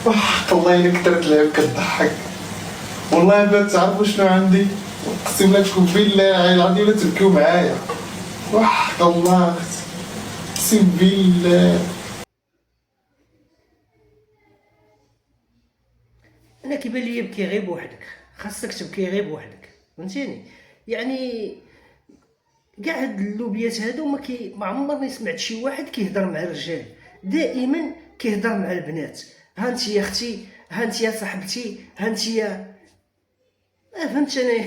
وحق الله الا كنت تلعب كضحك. والله ما تعرفوا شنو عندي، اقسم لكم بالله العظيم لا تبكيو معايا. وحق الله اقسم بالله. انا كيبان لي يبكي غير بوحدك، خاصك تبكي غير بوحدك، فهمتيني؟ يعني كاع هاد اللوبيات هادو ما عمرني سمعت شي واحد كيهضر مع الرجال، دائما كيهضر مع البنات. ها انت يا اختي، ها انت يا صاحبتي، ها انت يا فهمت انا.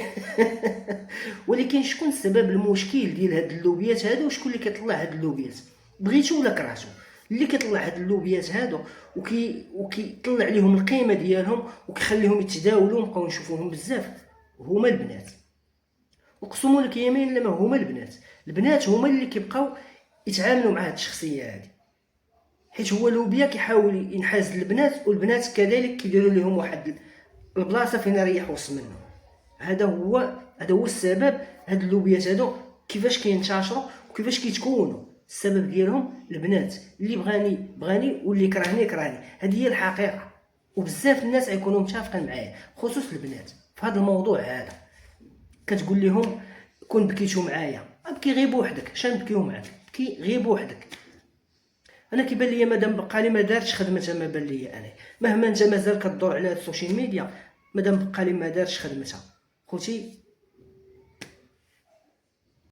ولكن شكون السبب المشكل ديال هاد اللوبيات هادو؟ وشكون اللي كيطلع هاد اللوبيات؟ بغيتو ولا كرهتو اللي كيطلع هاد اللوبيات هادو وكيطلع لهم القيمه ديالهم وكيخليهم يتداولوا ونبقاو نشوفوهم بزاف، هما البنات. اقسم لك يمين لما هما البنات هما اللي كيبقاو يتعاملوا مع هاد الشخصيه هادي، حيت هو لوبيا كيحاول ينحاز للبنات، والبنات كذلك كيديروا لهم واحد البلاصه فين يريح وسط منه. هذا هو السبب. هاد اللوبيات هادو كيفاش كينتشروا وكيفاش كيتكونوا؟ السبب ديالهم البنات. اللي بغاني واللي كرهني. هذه هي الحقيقه، وبزاف الناس غيكونوا متفقين معايا، خصوص البنات في هذا الموضوع هذا. كتقول لهم كون بكيتو معايا، ابكي غير بوحدك، شان نبكيو معاك؟ بكي غير بوحدك. انا كيبان لي مادام بقى لي ما دارتش خدمتها، ما بان لي انا مهما انت مازال كدور على السوشيال ميديا، مادام بقى لي ما دارتش خدمتها خوتي